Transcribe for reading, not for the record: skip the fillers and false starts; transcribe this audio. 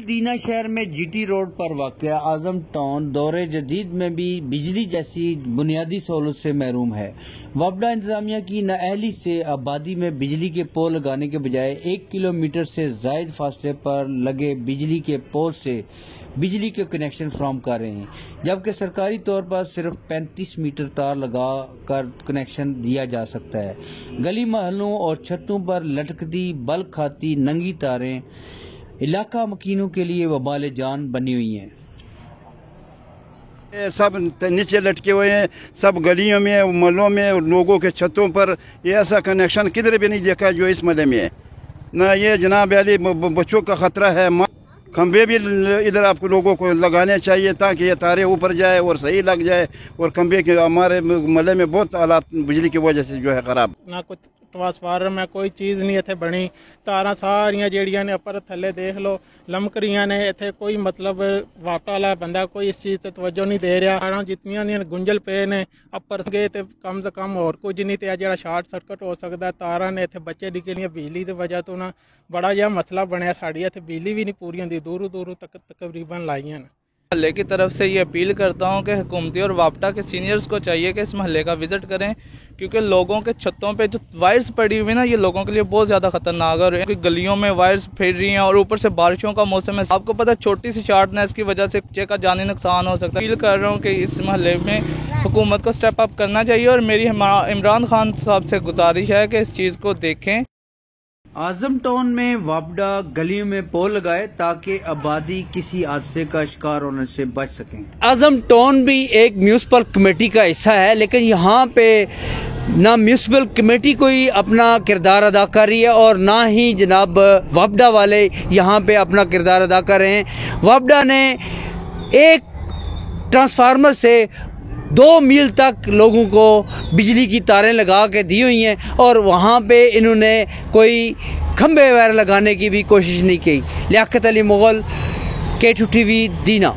दीना शहर में GT road पर वाक़या आजम टाउन दौरे जदीद में भी बिजली जैसी बुनियादी सहूलत से महरूम है। वफदा इंतजामिया की नाअहली से आबादी में बिजली के पोल लगाने के बजाय 1 किलोमीटर से जायद फासले पर लगे बिजली के पोल से बिजली के कनेक्शन फराहम कर रहे हैं, जबकि सरकारी तौर पर सिर्फ 35 मीटर तार लगा कर कनेक्शन दिया जा सकता है। गली महलों और छतों पर लटकती बल्क खाती नंगी तारें इलाका मकीनों के लिए वबाल जान बनी हुई हैं। सब नीचे लटके हुए हैं, सब गलियों में, महलों में, लोगों के छतों पर। ये ऐसा कनेक्शन किधर भी नहीं देखा जो इस महल में है। ना ये जनाब अली बच्चों का खतरा है। खंबे भी इधर आपको लोगों को लगाने चाहिए ताकि ये तारे ऊपर जाए और सही लग जाए। और खंबे के हमारे महल में बहुत हालात बिजली की वजह से जो है खराब। ना कुछ ट्रांसफार्मर है, कोई चीज़ नहीं इतने बनी। तारा सारियां जेड़ियां ने अपर थले देख लो लमक रही ने। इतने कोई मतलब वाटा वाला बंदा कोई इस चीज़ से तवज्जो नहीं दे रहा। तारा जितनियां ने गुंजल पे ने अपर गए तो कम से कम और कुछ नहीं। तो जो शार्ट सर्किट हो सकता। तारा ने इतने बच्चे निकलियां बिजली की वजह तो ना बड़ा जिहा मसला बनया। साड़ी इतने बिजली भी नहीं पूरी होंगी, दूरों दूरों तक तकरीबन लाइयां ने। महल्ले की तरफ से ये अपील करता हूँ कि हुकूमती और वापटा के सीनियर्स को चाहिए कि इस महल्ले का विजिट करें, क्योंकि लोगों के छतों पे जो वायर्स पड़ी हुई ना, ये लोगों के लिए बहुत ज़्यादा खतरनाक है। क्योंकि गलियों में वायर्स फैल रही हैं और ऊपर से बारिशों का मौसम है। आपको पता है छोटी सी शार्टनेस की वजह से बच्चे का जानी नुकसान हो सकता है। अपील कर रहा हूँ कि इस महल्ले में हुकूमत को स्टेप अप करना चाहिए और मेरी इमरान खान साहब से गुजारिश है कि इस चीज़ को देखें। आजम टाउन में वापडा गलियों में पोल लगाए ताकि आबादी किसी हादसे का शिकार होने से बच सकें। आजम टाउन भी एक म्यूनिसिपल कमेटी का हिस्सा है, लेकिन यहाँ पे ना म्यूनिसिपल कमेटी कोई अपना किरदार अदा कर रही है और ना ही जनाब वापडा वाले यहाँ पे अपना किरदार अदा कर रहे हैं। वापडा ने एक ट्रांसफार्मर से 2 मील तक लोगों को बिजली की तारें लगा के दी हुई हैं और वहाँ पे इन्होंने कोई खंबे वगैरह लगाने की भी कोशिश नहीं की। लियाकत अली मुगल, K2 TV, दीना।